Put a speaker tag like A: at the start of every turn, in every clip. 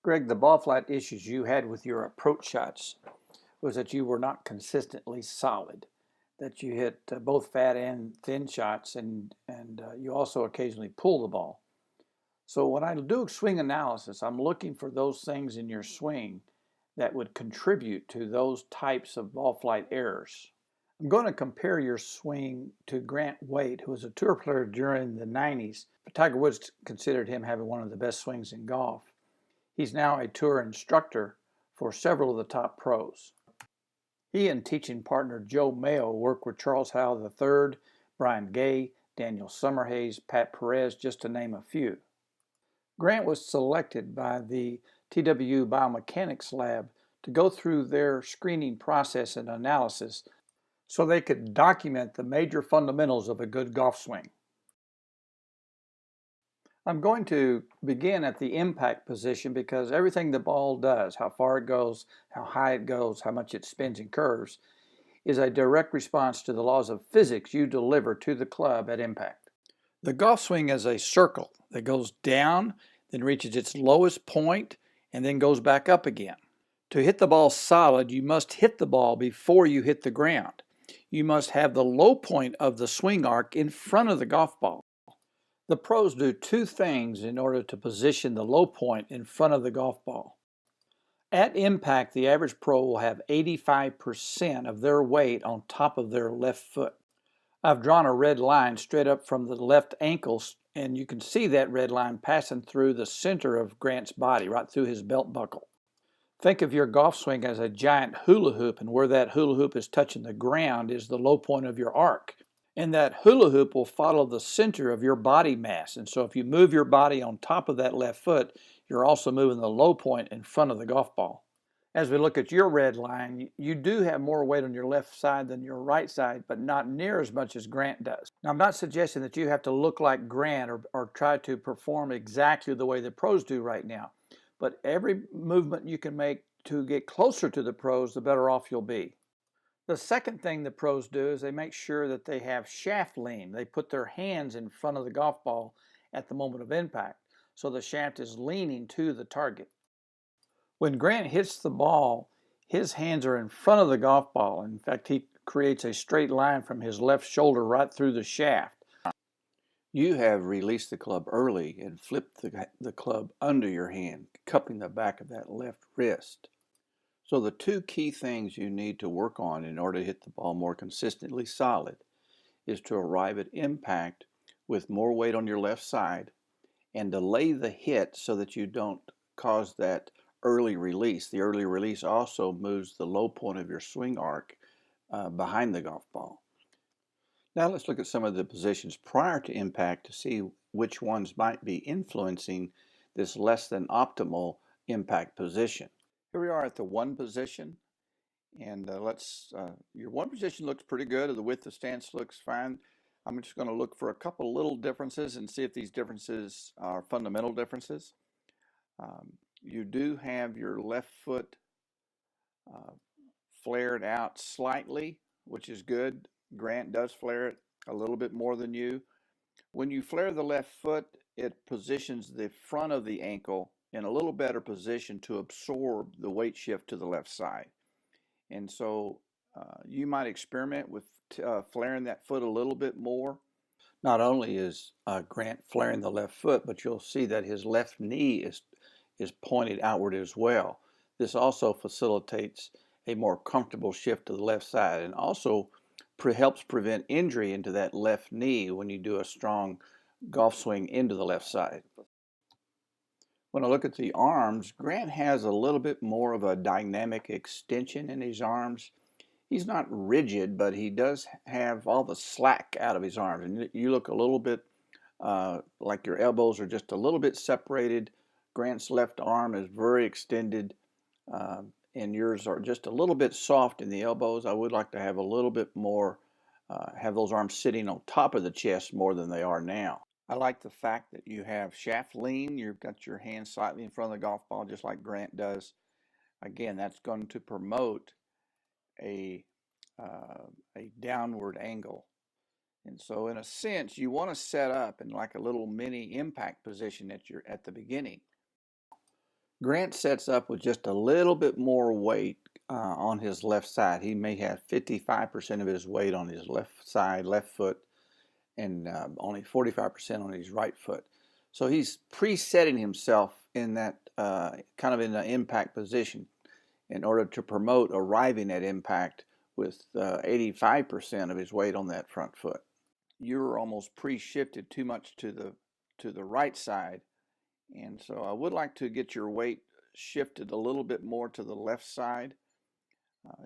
A: Greg, the ball flight issues you had with your approach shots was that you were not consistently solid, that you hit both fat and thin shots, and you also occasionally pull the ball. So when I do swing analysis, I'm looking for those things in your swing that would contribute to those types of ball flight errors. I'm going to compare your swing to Grant Waite, who was a tour player during the 90s. Tiger Woods considered him having one of the best swings in golf. He's now a tour instructor for several of the top pros. He and teaching partner Joe Mayo work with Charles Howell III, Brian Gay, Daniel Summerhays, Pat Perez, just to name a few. Grant was selected by the TWU Biomechanics Lab to go through their screening process and analysis so they could document the major fundamentals of a good golf swing. I'm going to begin at the impact position because everything the ball does, how far it goes, how high it goes, how much it spins and curves, is a direct response to the laws of physics you deliver to the club at impact. The golf swing is a circle that goes down, then reaches its lowest point, and then goes back up again. To hit the ball solid, you must hit the ball before you hit the ground. You must have the low point of the swing arc in front of the golf ball. The pros do two things in order to position the low point in front of the golf ball. At impact, the average pro will have 85% of their weight on top of their left foot. I've drawn a red line straight up from the left ankle, and you can see that red line passing through the center of Grant's body, right through his belt buckle. Think of your golf swing as a giant hula hoop, and where that hula hoop is touching the ground is the low point of your arc. And that hula hoop will follow the center of your body mass. And so if you move your body on top of that left foot, you're also moving the low point in front of the golf ball. As we look at your red line, you do have more weight on your left side than your right side, but not near as much as Grant does. Now, I'm not suggesting that you have to look like Grant or try to perform exactly the way the pros do right now, but every movement you can make to get closer to the pros, the better off you'll be. The second thing the pros do is they make sure that they have shaft lean. They put their hands in front of the golf ball at the moment of impact, so the shaft is leaning to the target. When Grant hits the ball, his hands are in front of the golf ball. In fact, he creates a straight line from his left shoulder right through the shaft. You have released the club early and flipped the club under your hand, cupping the back of that left wrist. So the two key things you need to work on in order to hit the ball more consistently solid is to arrive at impact with more weight on your left side and delay the hit so that you don't cause that early release. The early release also moves the low point of your swing arc behind the golf ball. Now let's look at some of the positions prior to impact to see which ones might be influencing this less than optimal impact position. Here we are at the one position, and your one position looks pretty good. The width of stance looks fine. I'm just going to look for a couple little differences and see if these differences are fundamental differences. You do have your left foot flared out slightly, which is good. Grant does flare it a little bit more than you. When you flare the left foot, it positions the front of the ankle in a little better position to absorb the weight shift to the left side. And so you might experiment with flaring that foot a little bit more. Not only is Grant flaring the left foot, but you'll see that his left knee is pointed outward as well. This also facilitates a more comfortable shift to the left side and also helps prevent injury into that left knee when you do a strong golf swing into the left side. When I look at the arms, Grant has a little bit more of a dynamic extension in his arms. He's not rigid, but he does have all the slack out of his arms. And you look a little bit like your elbows are just a little bit separated. Grant's left arm is very extended, and yours are just a little bit soft in the elbows. I would like to have a little bit more, have those arms sitting on top of the chest more than they are now. I like the fact that you have shaft lean. You've got your hands slightly in front of the golf ball, just like Grant does. Again, that's going to promote a downward angle. And so in a sense, you want to set up in like a little mini impact position at the beginning. Grant sets up with just a little bit more weight on his left side. He may have 55% of his weight on his left side, left foot, and only 45% on his right foot. So he's presetting himself in that kind of in an impact position in order to promote arriving at impact with 85% of his weight on that front foot. You're almost pre-shifted too much to the right side, and so I would like to get your weight shifted a little bit more to the left side.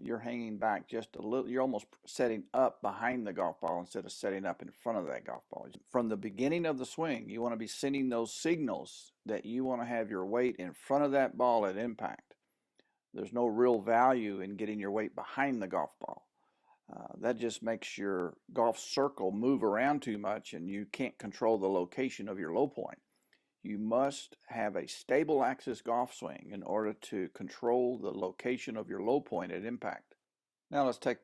A: You're hanging back just a little. You're almost setting up behind the golf ball instead of setting up in front of that golf ball. From the beginning of the swing, you want to be sending those signals that you want to have your weight in front of that ball at impact. There's no real value in getting your weight behind the golf ball. That just makes your golf circle move around too much and you can't control the location of your low point. You must have a stable axis golf swing in order to control the location of your low point at impact. Now let's take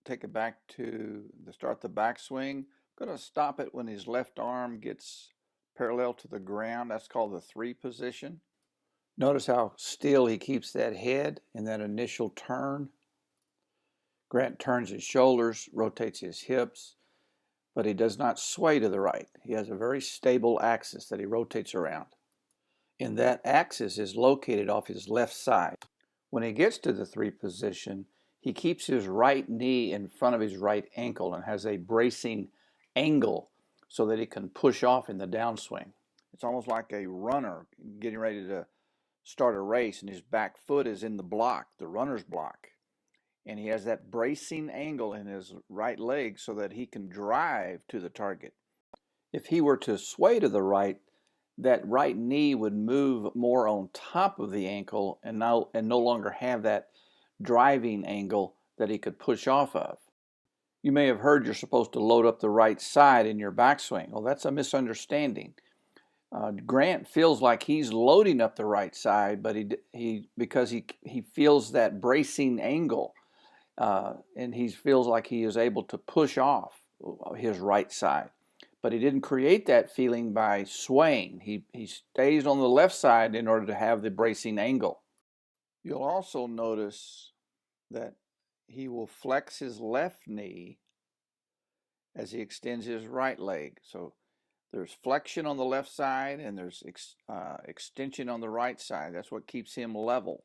A: it back to start the backswing. I'm going to stop it when his left arm gets parallel to the ground. That's called the 3 position. Notice how still he keeps that head in that initial turn. Grant turns his shoulders, rotates his hips, but he does not sway to the right. He has a very stable axis that he rotates around. And that axis is located off his left side. When he gets to the 3 position, he keeps his right knee in front of his right ankle and has a bracing angle so that he can push off in the downswing. It's almost like a runner getting ready to start a race and his back foot is in the block, the runner's block. And he has that bracing angle in his right leg so that he can drive to the target. If he were to sway to the right, that right knee would move more on top of the ankle and no longer have that driving angle that he could push off of. You may have heard you're supposed to load up the right side in your backswing. Well, that's a misunderstanding. Grant feels like he's loading up the right side, but because he feels that bracing angle, and he feels like he is able to push off his right side. But he didn't create that feeling by swaying. He stays on the left side in order to have the bracing angle. You'll also notice that he will flex his left knee as he extends his right leg. So there's flexion on the left side and there's extension on the right side. That's what keeps him level.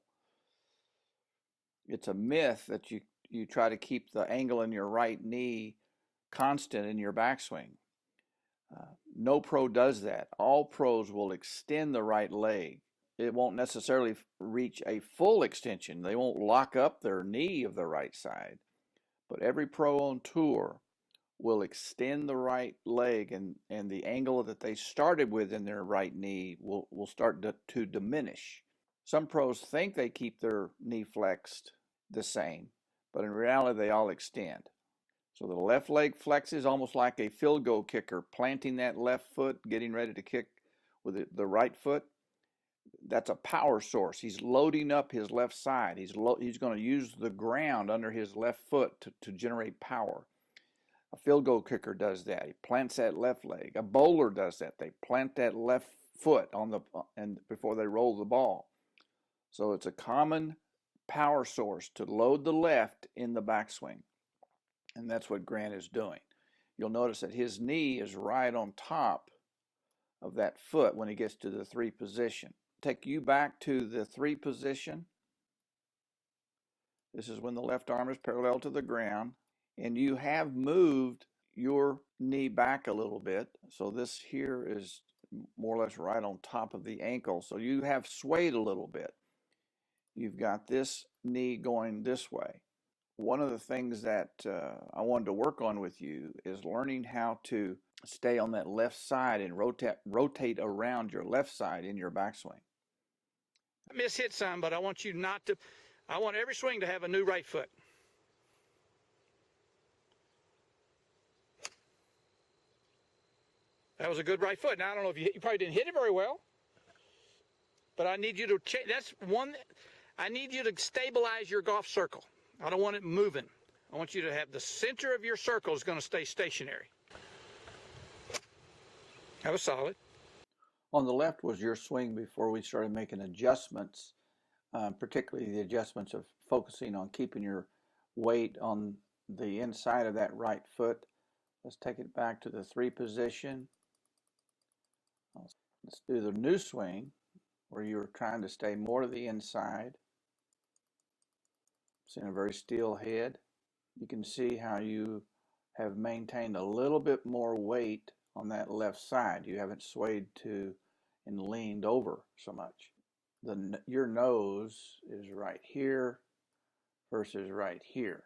A: It's a myth that you try to keep the angle in your right knee constant in your backswing. No pro does that. All pros will extend the right leg. It won't necessarily reach a full extension. They won't lock up their knee of the right side. But every pro on tour will extend the right leg and the angle that they started with in their right knee will start to diminish. Some pros think they keep their knee flexed the same, but in reality they all extend. So the left leg flexes almost like a field goal kicker, planting that left foot, getting ready to kick with the right foot. That's a power source. He's loading up his left side. He's going to use the ground under his left foot to generate power. A field goal kicker does that. He plants that left leg. A bowler does that. They plant that left foot before they roll the ball. So it's a common power source to load the left in the backswing. And that's what Grant is doing. You'll notice that his knee is right on top of that foot when he gets to the 3 position. Take you back to the 3 position. This is when the left arm is parallel to the ground. And you have moved your knee back a little bit. So this here is more or less right on top of the ankle. So you have swayed a little bit. You've got this knee going this way. One of the things that I wanted to work on with you is learning how to stay on that left side and rotate around your left side in your backswing.
B: I mishit some, but I want you not to. I want every swing to have a new right foot. That was a good right foot. Now, I don't know if you probably didn't hit it very well, but I need you to change. That's one. I need you to stabilize your golf circle. I don't want it moving. I want you to have the center of your circle is going to stay stationary. That was solid.
A: On the left was your swing before we started making adjustments, particularly the adjustments of focusing on keeping your weight on the inside of that right foot. Let's take it back to the 3 position. Let's do the new swing where you're trying to stay more to the inside. It's in a very still head. You can see how you have maintained a little bit more weight on that left side. You haven't swayed to and leaned over so much. Your nose is right here versus right here.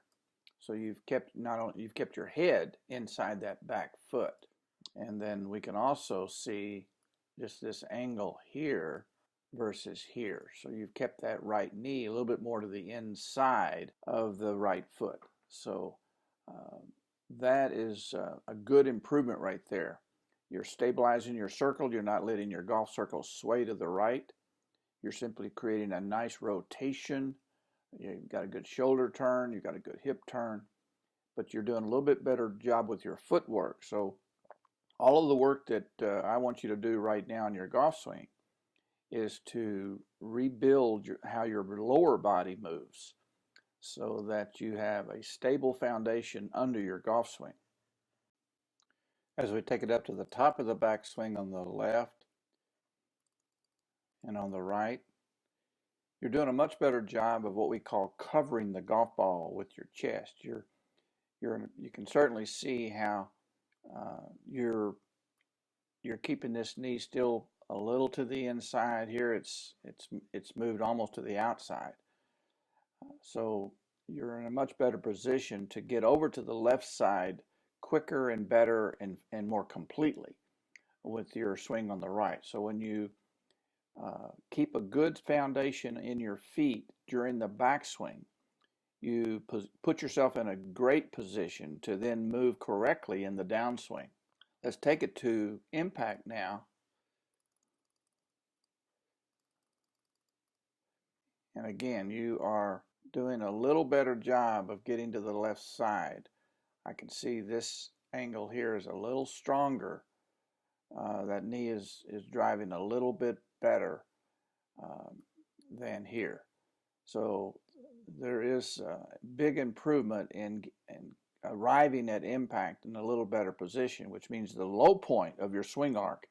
A: So you've kept you've kept your head inside that back foot. And then we can also see just this angle here versus here. So you've kept that right knee a little bit more to the inside of the right foot. So that is a good improvement right there. You're stabilizing your circle. You're not letting your golf circle sway to the right. You're simply creating a nice rotation. You've got a good shoulder turn. You've got a good hip turn. But you're doing a little bit better job with your footwork. So all of the work that I want you to do right now in your golf swing is to rebuild how your lower body moves so that you have a stable foundation under your golf swing. As we take it up to the top of the backswing on the left and on the right, you're doing a much better job of what we call covering the golf ball with your chest. You can certainly see how you're keeping this knee still a little to the inside. Here it's moved almost to the outside. So you're in a much better position to get over to the left side quicker and better and more completely with your swing on the right. So when you keep a good foundation in your feet during the backswing, you put yourself in a great position to then move correctly in the downswing. Let's take it to impact now. And again, you are doing a little better job of getting to the left side. I can see this angle here is a little stronger. That knee is driving a little bit better than here. So there is a big improvement in arriving at impact in a little better position, which means the low point of your swing arc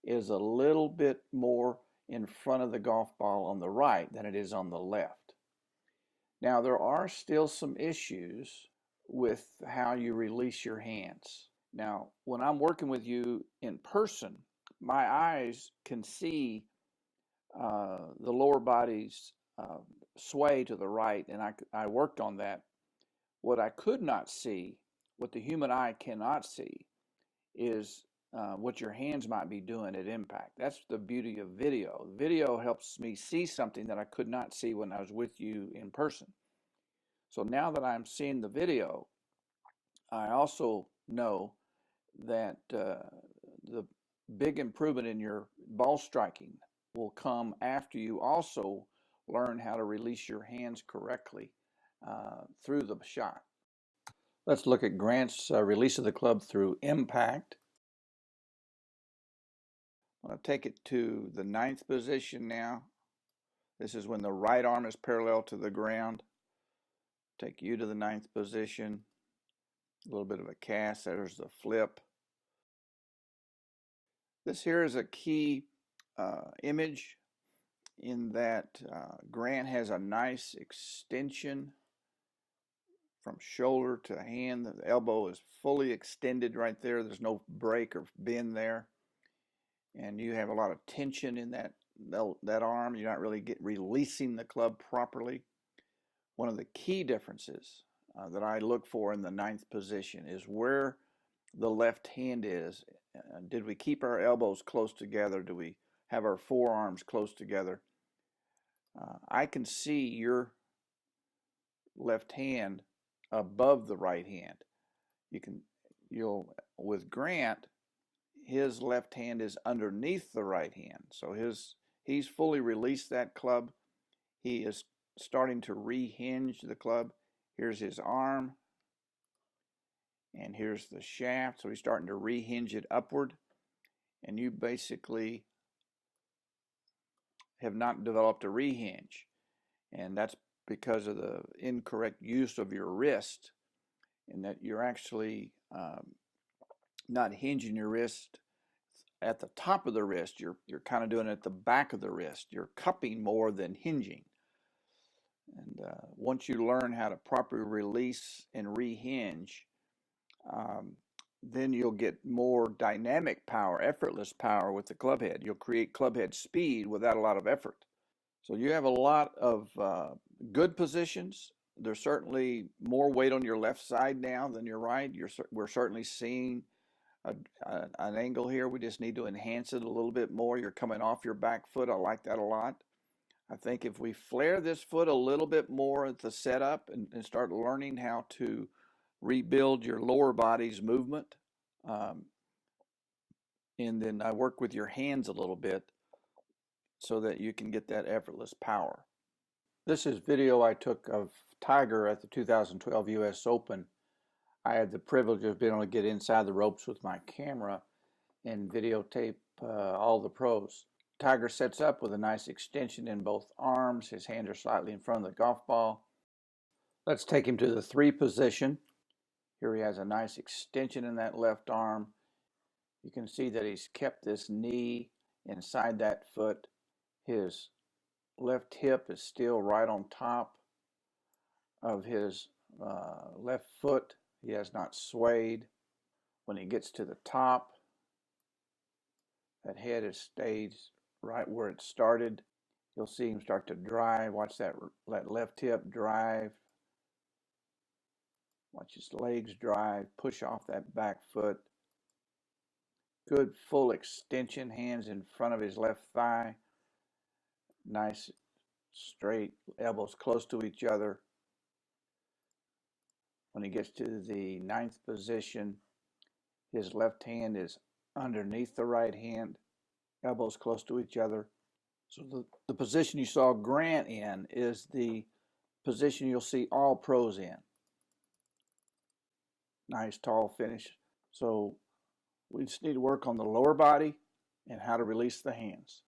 A: is a little bit more in front of the golf ball on the right than it is on the left. Now there are still some issues with how you release your hands. Now when I'm working with you in person, my eyes can see the lower body's sway to the right, and I worked on that. What I could not see, what the human eye cannot see, is what your hands might be doing at impact. That's the beauty of video. Video helps me see something that I could not see when I was with you in person. So now that I'm seeing the video, I also know that the big improvement in your ball striking will come after you also learn how to release your hands correctly through the shot. Let's look at Grant's release of the club through impact. I'm going to take it to the 9th position now. This is when the right arm is parallel to the ground. Take you to the 9th position. A little bit of a cast. There's the flip. This here is a key image in that Grant has a nice extension from shoulder to hand. The elbow is fully extended right there. There's no break or bend there. And you have a lot of tension in that arm. You're not really releasing the club properly. One of the key differences that I look for in the 9th position is where the left hand is. Did we keep our elbows close together? Do we have our forearms close together? I can see your left hand above the right hand. With Grant, his left hand is underneath the right hand. So he's fully released that club. He is starting to rehinge the club. Here's his arm, and here's the shaft. So he's starting to rehinge it upward. And you basically have not developed a rehinge, and that's because of the incorrect use of your wrist, and that you're actually not hinging your wrist at the top of the wrist. You're kind of doing it at the back of the wrist. You're cupping more than hinging. And once you learn how to properly release and rehinge, then you'll get more dynamic power, effortless power with the club head. You'll create club head speed without a lot of effort. So you have a lot of good positions. There's certainly more weight on your left side now than your right. We're certainly seeing an angle here. We just need to enhance it a little bit more. You're coming off your back foot. I like that a lot. I think if we flare this foot a little bit more at the setup and start learning how to rebuild your lower body's movement, and then I work with your hands a little bit so that you can get that effortless power. This is video I took of Tiger at the 2012 US Open. I had the privilege of being able to get inside the ropes with my camera and videotape all the pros. Tiger sets up with a nice extension in both arms. His hands are slightly in front of the golf ball. Let's take him to the 3 position. Here he has a nice extension in that left arm. You can see that he's kept this knee inside that foot. His left hip is still right on top of his left foot. He has not swayed. When he gets to the top, that head has stayed right where it started. You'll see him start to drive. Watch that left hip drive. Watch his legs drive. Push off that back foot. Good full extension, hands in front of his left thigh. Nice straight, elbows close to each other. When he gets to the 9th position, his left hand is underneath the right hand, elbows close to each other. So the position you saw Grant in is the position you'll see all pros in. Nice tall finish. So we just need to work on the lower body and how to release the hands.